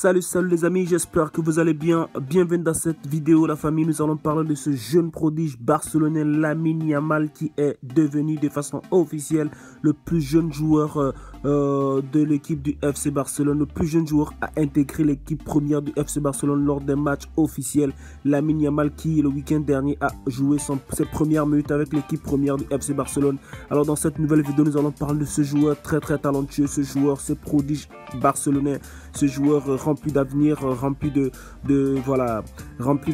Salut les amis, j'espère que vous allez bien. Bienvenue dans cette vidéo la famille. Nous allons parler de ce jeune prodige barcelonais Lamine Yamal qui est devenu de façon officielle le plus jeune joueur de l'équipe du FC Barcelone, le plus jeune joueur à intégrer l'équipe première du FC Barcelone lors des matchs officiels. Lamine Yamal qui le week-end dernier a joué ses premières minutes avec l'équipe première du FC Barcelone. Alors dans cette nouvelle vidéo, nous allons parler de ce joueur très talentueux, ce joueur, ce prodige barcelonais, ce joueur rempli d'avenir, rempli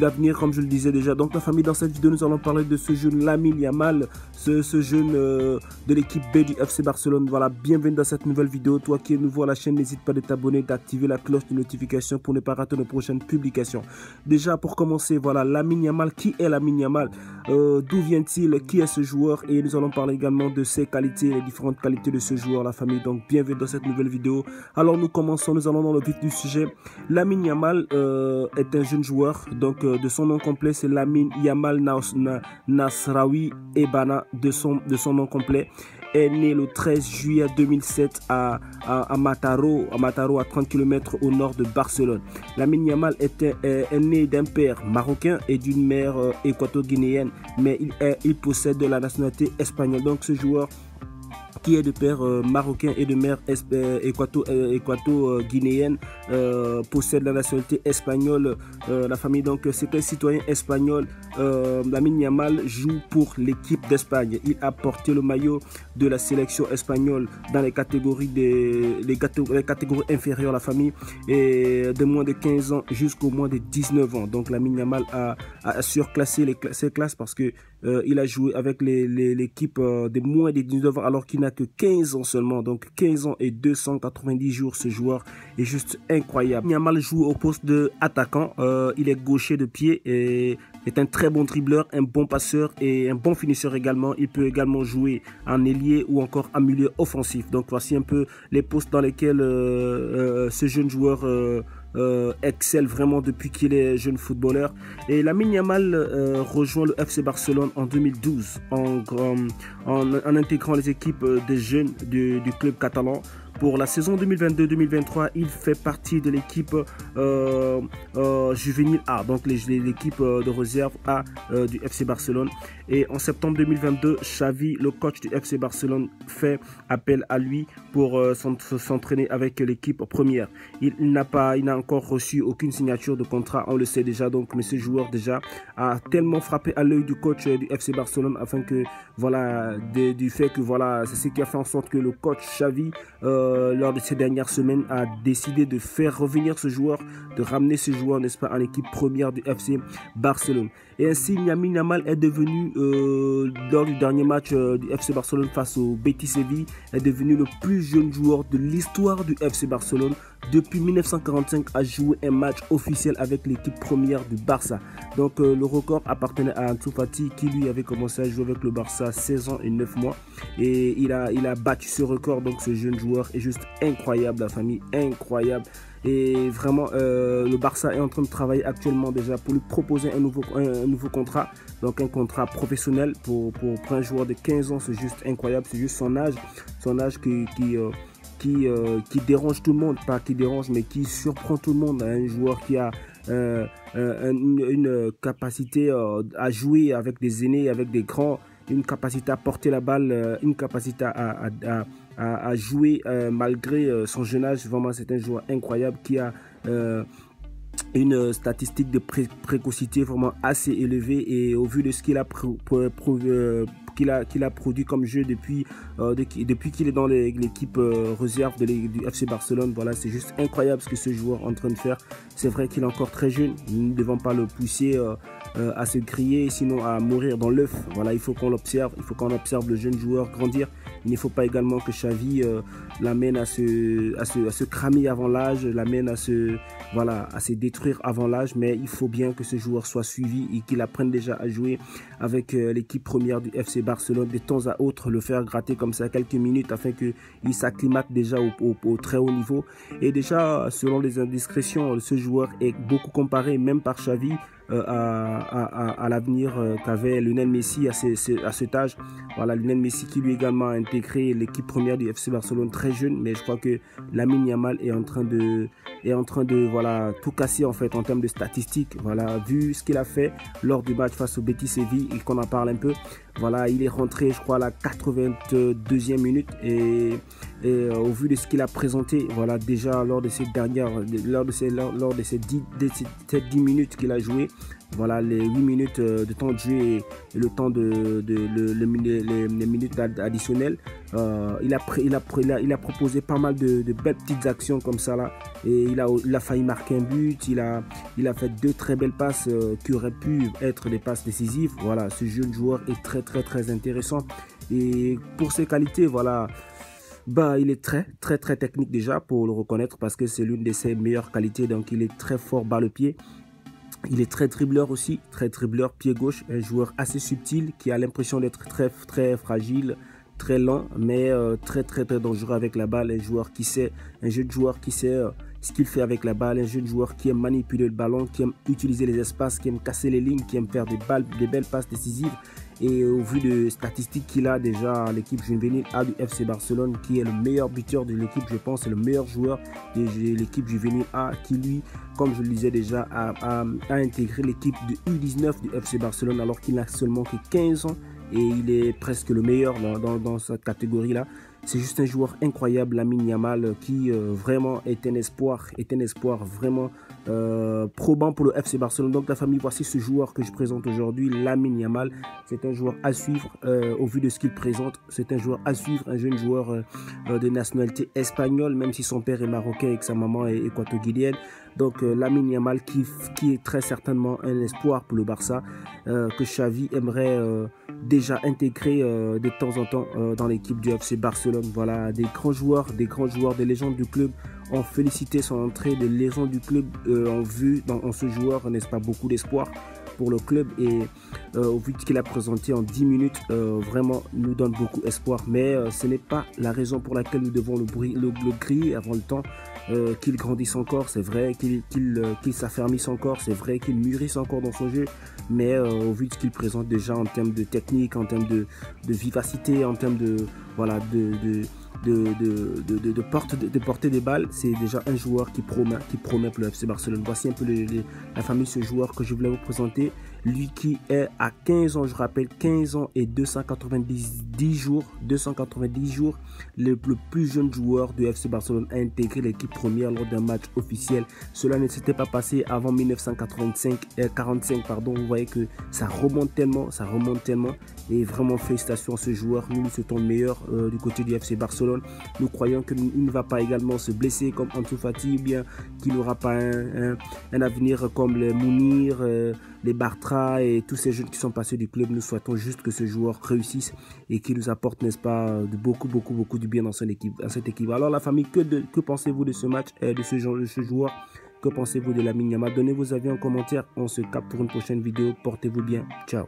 d'avenir comme je le disais déjà. Donc la famille, dans cette vidéo nous allons parler de ce jeune Lamine Yamal, ce jeune de l'équipe B du FC Barcelone. Voilà, bienvenue dans cette nouvelle vidéo. Toi qui es nouveau à la chaîne, n'hésite pas de t'abonner, d'activer la cloche de notification pour ne pas rater nos prochaines publications. Déjà pour commencer, voilà, Lamine Yamal. Qui est Lamine Yamal? D'où vient-il? Qui est ce joueur? Et nous allons parler également de ses qualités, les différentes qualités de ce joueur, la famille. Donc bienvenue dans cette nouvelle vidéo. Alors nous commençons, nous allons dans le vif du sujet. Lamine Yamal est un jeune joueur, donc de son nom complet c'est Lamine Yamal Nasraoui Ebana de son nom complet. Est né le 13 juillet 2007 à Mataró, à 30 km au nord de Barcelone. Lamine Yamal est né d'un père marocain et d'une mère équato-guinéenne, mais il possède la nationalité espagnole. Donc ce joueur qui est de père marocain et de mère équato-guinéenne, possède la nationalité espagnole. La famille, donc c'est un citoyen espagnol. Lamine Yamal joue pour l'équipe d'Espagne. Il a porté le maillot de la sélection espagnole dans les catégories inférieures, la famille, et de moins de 15 ans jusqu'au moins de 19 ans. Donc Lamine Yamal a surclassé ses classes parce que il a joué avec l'équipe de moins de 19 ans alors qu'il n'a que 15 ans seulement. Donc 15 ans et 290 jours, ce joueur est juste incroyable. Yamal joue au poste de attaquant. Il est gaucher de pied et est un très bon dribbleur, un bon passeur et un bon finisseur également. Il peut également jouer en ailier ou encore en milieu offensif. Donc voici un peu les postes dans lesquels ce jeune joueur excelle vraiment depuis qu'il est jeune footballeur. Et Lamine Yamal rejoint le FC Barcelone en 2012 en intégrant les équipes des jeunes du club catalan. Pour la saison 2022-2023, il fait partie de l'équipe juvénile A, donc l'équipe de réserve A du FC Barcelone. Et en septembre 2022, Xavi, le coach du FC Barcelone, fait appel à lui pour s'entraîner avec l'équipe première. Il n'a encore reçu aucune signature de contrat, on le sait déjà. Donc, mais ce joueur déjà a tellement frappé à l'œil du coach du FC Barcelone, afin que voilà, du fait que voilà, c'est ce qui a fait en sorte que le coach Xavi lors de ces dernières semaines a décidé de faire revenir ce joueur, de ramener ce joueur, n'est-ce pas, en équipe première du FC Barcelone. Et ainsi Lamine Yamal est devenu lors du dernier match du FC Barcelone face au Betis Séville, est devenu le plus jeune joueur de l'histoire du FC Barcelone depuis 1945 à jouer un match officiel avec l'équipe première du Barça. Donc le record appartenait à Ansu Fati qui lui avait commencé à jouer avec le Barça 16 ans et 9 mois. Et il a battu ce record. Donc ce jeune joueur est juste incroyable, la famille, incroyable. Et vraiment le Barça est en train de travailler actuellement déjà pour lui proposer un nouveau contrat, donc un contrat professionnel pour un joueur de 15 ans. C'est juste incroyable, c'est juste son âge qui dérange tout le monde, pas qui dérange mais qui surprend tout le monde. Un joueur qui a une capacité à jouer avec des aînés, avec des grands, une capacité à porter la balle, une capacité à jouer malgré son jeune âge. Vraiment, c'est un joueur incroyable qui a une statistique de précocité vraiment assez élevée, et au vu de ce qu'il a produit comme jeu depuis qu'il est dans l'équipe réserve du FC Barcelone, voilà, c'est juste incroyable ce que ce joueur est en train de faire. C'est vrai qu'il est encore très jeune, nous ne devons pas le pousser à se griller, sinon à mourir dans l'œuf. Voilà, il faut qu'on l'observe, il faut qu'on observe le jeune joueur grandir. Il ne faut pas également que Xavi l'amène à se cramer avant l'âge, l'amène à se détruire avant l'âge, mais il faut bien que ce joueur soit suivi et qu'il apprenne déjà à jouer avec l'équipe première du FC Barcelone, de temps à autre le faire gratter comme ça quelques minutes afin qu'il s'acclimate déjà au très haut niveau. Et déjà, selon les indiscrétions, ce joueur est beaucoup comparé même par Xavi à l'avenir qu'avait Lionel Messi à cet âge. Voilà, Lionel Messi qui lui également a intégré l'équipe première du FC Barcelone très jeune, mais je crois que Lamine Yamal est en train de est en train de voilà tout casser en fait en termes de statistiques. Voilà, vu ce qu'il a fait lors du match face au Betis Séville et qu'on en parle un peu. Voilà, il est rentré, je crois, à la 82e minute et au vu de ce qu'il a présenté, voilà, déjà lors de ces 10 minutes qu'il a joué, voilà, les 8 minutes de temps de jeu et le temps les minutes additionnelles, il a proposé pas mal de belles petites actions comme ça là, et il a failli marquer un but, il a fait 2 très belles passes qui auraient pu être des passes décisives. Voilà, ce jeune joueur est très intéressant et pour ses qualités, voilà. Bah, il est très technique déjà, pour le reconnaître, parce que c'est l'une de ses meilleures qualités. Donc il est très fort balle au pied. Il est très dribbleur aussi, très dribbleur pied gauche, un joueur assez subtil qui a l'impression d'être très fragile, très lent, mais très dangereux avec la balle. Un jeune joueur qui sait ce qu'il fait avec la balle, un jeune joueur qui aime manipuler le ballon, qui aime utiliser les espaces, qui aime casser les lignes, qui aime faire des belles passes décisives. Et au vu de statistiques qu'il a déjà, l'équipe juvénile A du FC Barcelone, qui est le meilleur buteur de l'équipe, je pense, c'est le meilleur joueur de l'équipe juvénile A, qui lui, comme je le disais déjà, a intégré l'équipe de U19 du FC Barcelone alors qu'il n'a seulement que 15 ans et il est presque le meilleur dans cette catégorie-là. C'est juste un joueur incroyable, Lamine Yamal, qui vraiment est un espoir vraiment probant pour le FC Barcelone. Donc la famille, voici ce joueur que je présente aujourd'hui, Lamine Yamal. C'est un joueur à suivre au vu de ce qu'il présente. C'est un joueur à suivre, un jeune joueur de nationalité espagnole, même si son père est marocain et que sa maman est équato-guinéenne. Donc Lamine Yamal qui est très certainement un espoir pour le Barça, que Xavi aimerait déjà intégrer de temps en temps dans l'équipe du FC Barcelone. Voilà, des grands joueurs, des légendes du club ont félicité son entrée. Des légendes du club ont vu en ce joueur, n'est-ce pas, beaucoup d'espoir pour le club, et au vu de ce qu'il a présenté en 10 minutes, vraiment nous donne beaucoup d'espoir. Mais ce n'est pas la raison pour laquelle nous devons le griller avant le temps. Qu'il grandisse encore, c'est vrai, qu'il s'affermisse encore, c'est vrai, qu'il mûrisse encore dans son jeu, mais au vu de ce qu'il présente déjà en termes de technique, en termes de vivacité, en termes de voilà de porter des balles, c'est déjà un joueur qui promet pour le FC Barcelone. Voici un peu la famille de ce joueur que je voulais vous présenter. Lui qui est à 15 ans, je rappelle, 15 ans et 290 jours, le plus jeune joueur du FC Barcelone a intégré l'équipe première lors d'un match officiel. Cela ne s'était pas passé avant 1945, pardon. Vous voyez que ça remonte tellement, et vraiment félicitations à ce joueur. Nous lui souhaitons le meilleur du côté du FC Barcelone. Nous croyons qu'il ne va pas également se blesser comme Ansu Fati, ou bien qu'il n'aura pas un avenir comme les Mounir, les Bartra et tous ces jeunes qui sont passés du club. Nous souhaitons juste que ce joueur réussisse et qu'il nous apporte, n'est-ce pas, de beaucoup du bien dans cette équipe. Alors la famille, que pensez-vous de ce match, de ce joueur? Que pensez-vous de Lamine Yamal? Donnez vos avis en commentaire. On se capte pour une prochaine vidéo. Portez-vous bien. Ciao.